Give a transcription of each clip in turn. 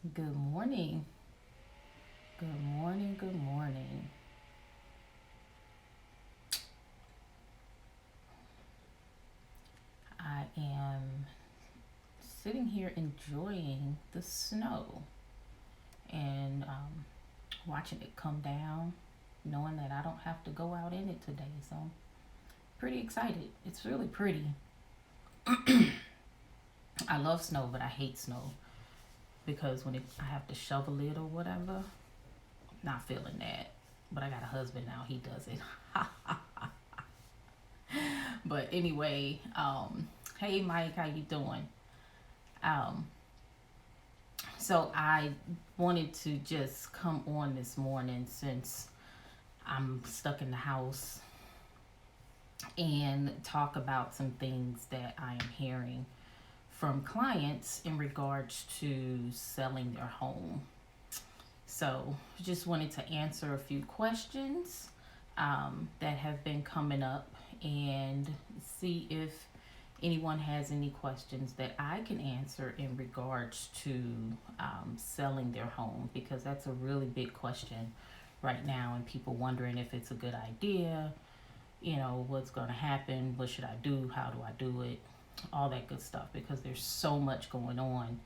Good morning. Good morning. Good morning. I am sitting here enjoying the snow and watching it come down, knowing that I don't have to go out in it today. So I'm pretty excited. It's really pretty. I love snow, but I hate snow because I have to shovel it or whatever, not feeling that. But I got a husband now, he does it. But anyway, hey Mike, how you doing? Um, So I wanted to just come on this morning since I'm stuck in the house and talk about some things that I am hearing from clients in regards to selling their home. So just wanted to answer a few questions that have been coming up and see if anyone has any questions that I can answer in regards to selling their home, because that's a really big question right now, and people wondering if it's a good idea, what's going to happen, what should I do, how do I do it, all that good stuff, because there's so much going on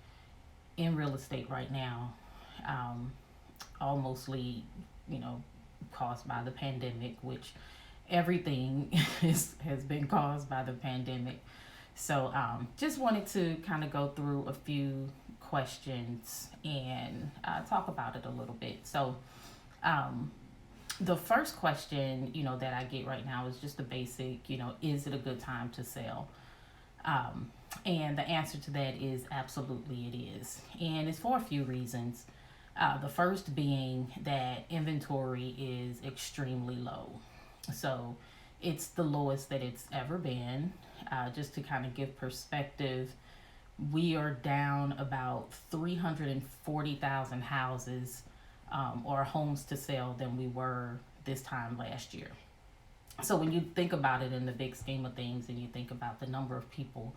in real estate right now, um, all mostly, you know, caused by the pandemic, which everything has been caused by the pandemic. So just wanted to kind of go through a few questions and talk about it a little bit. So um, the first question, that I get right now is just the basic, is it a good time to sell? Um, and the answer to that is absolutely it is. And it's for a few reasons. The first being that inventory is extremely low. So it's the lowest that it's ever been. Just to kind of give perspective, we are down about 340,000 houses or homes to sell than we were this time last year. So when you think about it in the big scheme of things and you think about the number of people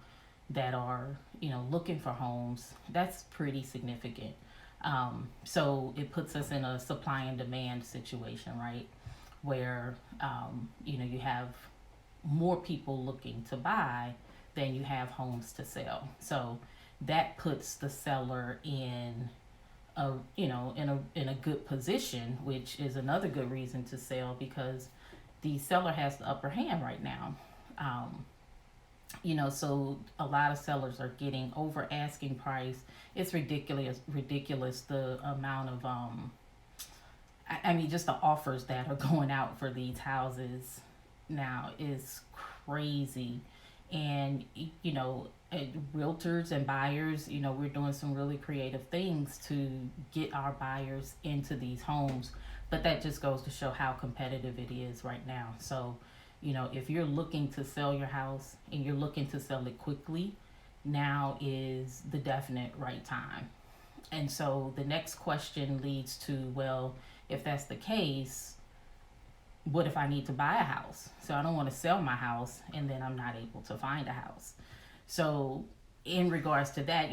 that are, looking for homes, that's pretty significant. So it puts us in a supply and demand situation, right? Where, you have more people looking to buy than you have homes to sell. So that puts the seller in a good position, which is another good reason to sell, because the seller has the upper hand right now. Um, so a lot of sellers are getting over asking price. It's ridiculous the amount of I mean, just the offers that are going out for these houses now is crazy. And, realtors and buyers, we're doing some really creative things to get our buyers into these homes. But that just goes to show how competitive it is right now. So, if you're looking to sell your house and you're looking to sell it quickly, now is the definite right time. And so the next question leads to, well, if that's the case, what if I need to buy a house? So I don't want to sell my house and then I'm not able to find a house. So in regards to that,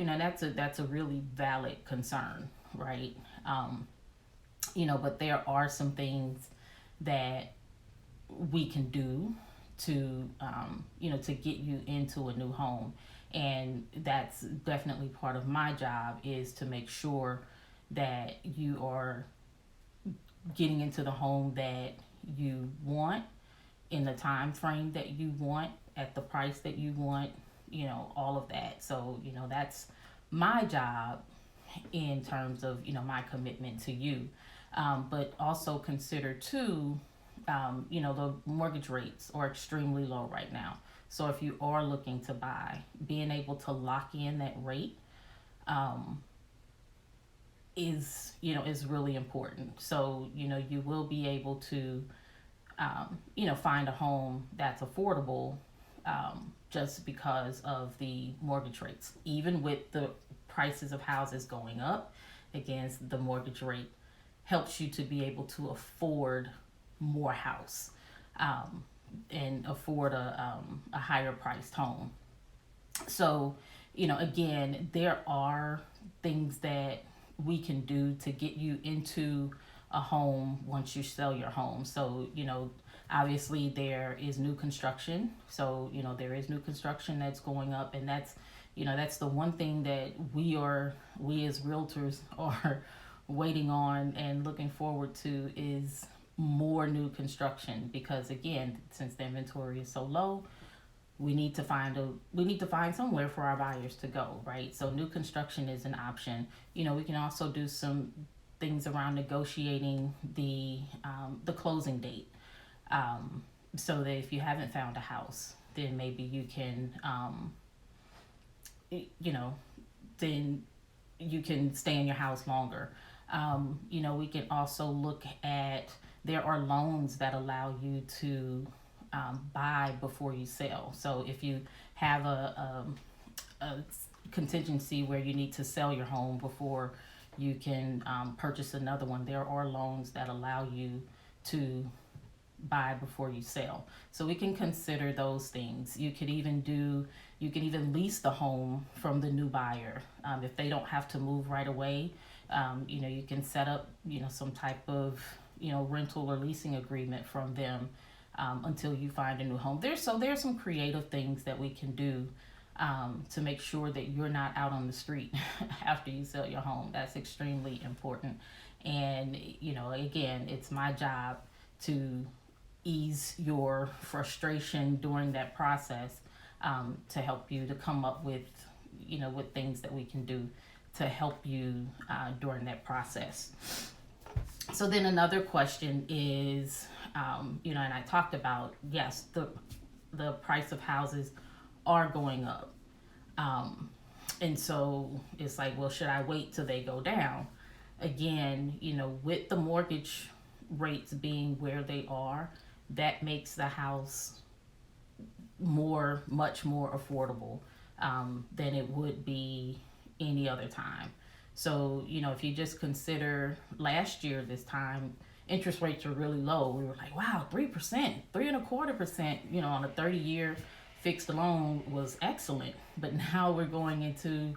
that's a really valid concern, right? Um, but there are some things that we can do to to get you into a new home, and that's definitely part of my job, is to make sure that you are getting into the home that you want, in the time frame that you want, at the price that you want, all of that. So that's my job in terms of my commitment to you. But also consider too, the mortgage rates are extremely low right now. So if you are looking to buy, being able to lock in that rate um, is really important. So you will be able to find a home that's affordable, just because of the mortgage rates. Even with the prices of houses going up, again, the mortgage rate helps you to be able to afford more house, um, and afford a higher priced home. So, again, there are things that we can do to get you into a home once you sell your home. So, obviously there is new construction. So, there is new construction that's going up, and that's the one thing that we as realtors are waiting on and looking forward to is more new construction, because again, since the inventory is so low, we need to find somewhere for our buyers to go, right? So new construction is an option. We can also do some things around negotiating the closing date, so that if you haven't found a house, then maybe you can you know then you can stay in your house longer. We can also look at, there are loans that allow you to buy before you sell. So if you have a contingency where you need to sell your home before you can purchase another one, there are loans that allow you to buy before you sell. So we can consider those things. You can even lease the home from the new buyer, if they don't have to move right away. You can set up some type of rental or leasing agreement from them, until you find a new home. There's some creative things that we can do, to make sure that you're not out on the street after you sell your home. That's extremely important. And again, it's my job to ease your frustration during that process, to help you to come up with with things that we can do to help you during that process. So then another question is, and I talked about, yes, the price of houses are going up. And so it's like, well, should I wait till they go down? Again, with the mortgage rates being where they are, that makes the house much more affordable, than it would be any other time. So, if you just consider last year, this time, interest rates were really low. We were like, wow, 3%, 3.25%, on a 30-year fixed loan was excellent. But now we're going into,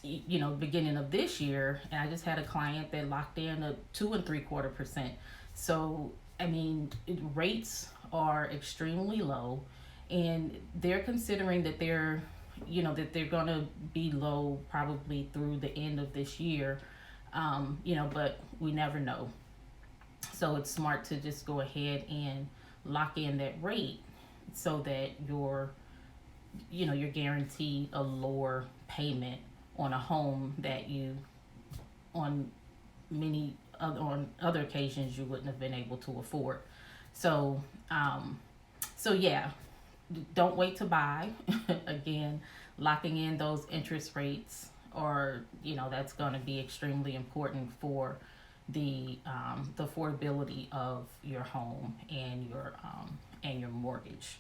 beginning of this year, and I just had a client that locked in a 2.75%. So, rates are extremely low, and they're considering that they're going to be low probably through the end of this year, but we never know. So it's smart to just go ahead and lock in that rate, so that you're guaranteed a lower payment on a home that on on other occasions you wouldn't have been able to afford. So, yeah, don't wait to buy. Again, locking in those interest rates, or that's going to be extremely important for the affordability of your home and your mortgage.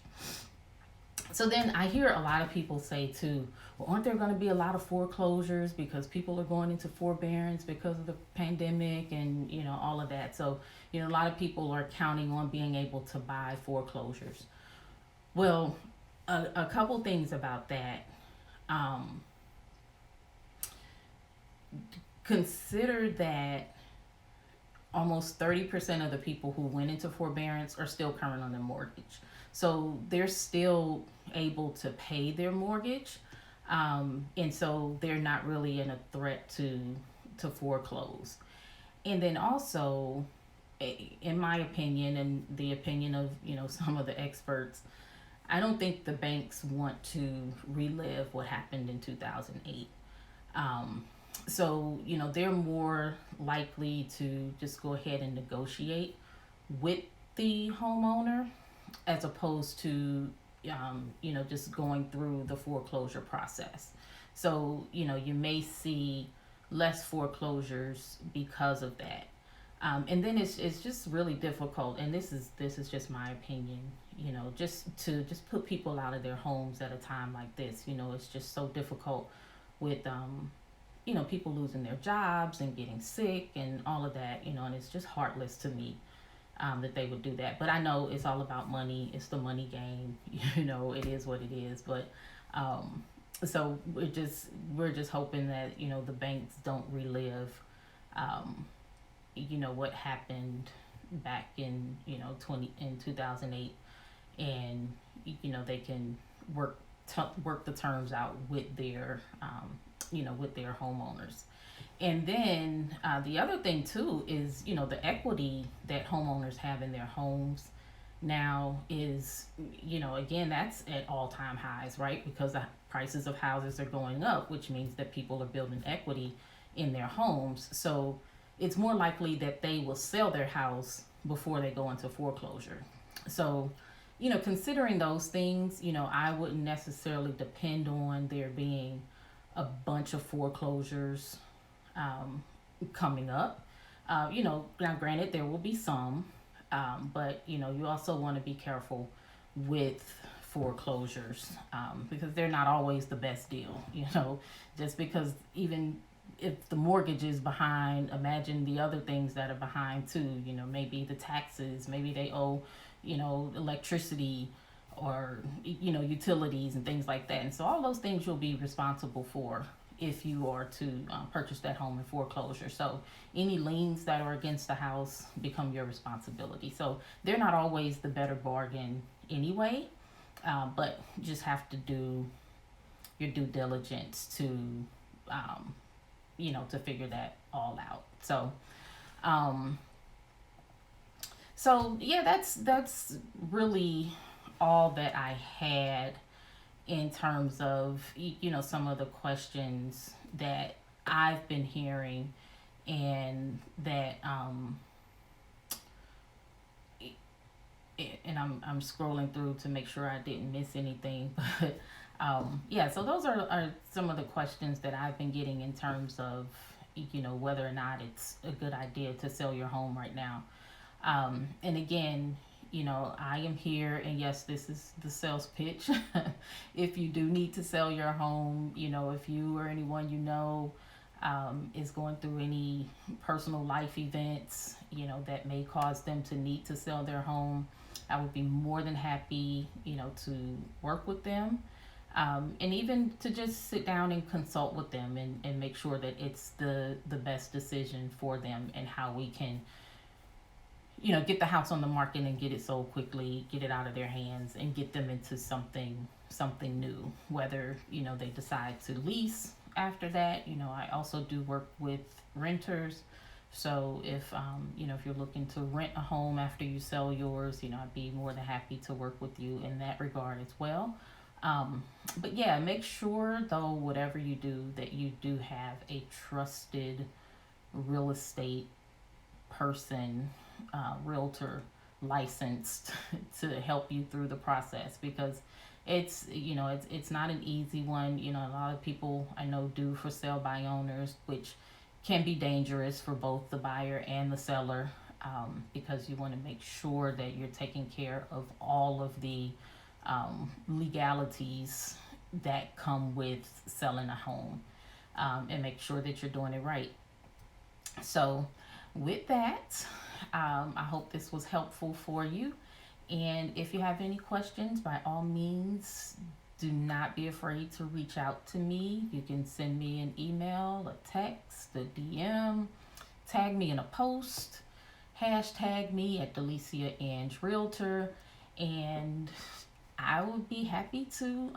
So then I hear a lot of people say too, well, aren't there going to be a lot of foreclosures because people are going into forbearance because of the pandemic and all of that. So a lot of people are counting on being able to buy foreclosures. Well, a couple things about that. Consider that almost 30% of the people who went into forbearance are still current on their mortgage. So they're still able to pay their mortgage. And so they're not really in a threat to foreclose. And then also, in my opinion, and the opinion of some of the experts, I don't think the banks want to relive what happened in 2008. So they're more likely to just go ahead and negotiate with the homeowner, as opposed to just going through the foreclosure process. So you may see less foreclosures because of that. And then it's just really difficult, and this is just my opinion, just put people out of their homes at a time like this. It's just so difficult with people losing their jobs and getting sick and all of that, and it's just heartless to me, that they would do that. But I know it's all about money. It's the money game. It is what it is. But So we're just hoping that the banks don't relive, um, what happened back in 2008, and they can work work the terms out with their homeowners. And then the other thing too is the equity that homeowners have in their homes now is, again, that's at all-time highs, right? Because the prices of houses are going up, which means that people are building equity in their homes. So it's more likely that they will sell their house before they go into foreclosure. So considering those things, I wouldn't necessarily depend on there being a bunch of foreclosures um, coming up. Now granted, there will be some, but you also want to be careful with foreclosures, because they're not always the best deal. Just because even if the mortgage is behind, imagine the other things that are behind too. Maybe the taxes, maybe they owe, electricity, or utilities and things like that. And so all those things you'll be responsible for if you are to purchase that home in foreclosure. So any liens that are against the house become your responsibility. So they're not always the better bargain anyway, but you just have to do your due diligence to, to figure that all out. Um, so yeah, that's really all that I had in terms of some of the questions that I've been hearing, and that and I'm scrolling through to make sure I didn't miss anything. But yeah, so those are some of the questions that I've been getting in terms of whether or not it's a good idea to sell your home right now. And again, I am here, and yes, this is the sales pitch. If you do need to sell your home, if you or anyone is going through any personal life events, that may cause them to need to sell their home, I would be more than happy, to work with them. And even to just sit down and consult with them, and make sure that it's the best decision for them, and how we can get the house on the market and get it sold quickly, get it out of their hands, and get them into something new. Whether they decide to lease after that. I also do work with renters. So if you're looking to rent a home after you sell yours, I'd be more than happy to work with you in that regard as well. But yeah, make sure though, whatever you do, that you do have a trusted real estate person, realtor, licensed to help you through the process, because it's not an easy one. A lot of people I know do for sale by owners, which can be dangerous for both the buyer and the seller, because you want to make sure that you're taking care of all of the legalities that come with selling a home, and make sure that you're doing it right. So with that, I hope this was helpful for you. And if you have any questions, by all means, do not be afraid to reach out to me. You can send me an email, a text, a DM, tag me in a post, hashtag me at Delisia Inge Realtor, and I would be happy to,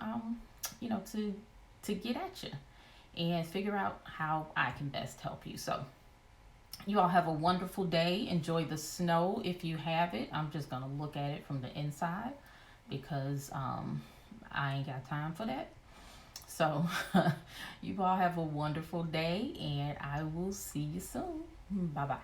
to get at you and figure out how I can best help you. So you all have a wonderful day. Enjoy the snow if you have it. I'm just going to look at it from the inside, because I ain't got time for that. So you all have a wonderful day, and I will see you soon. Bye bye.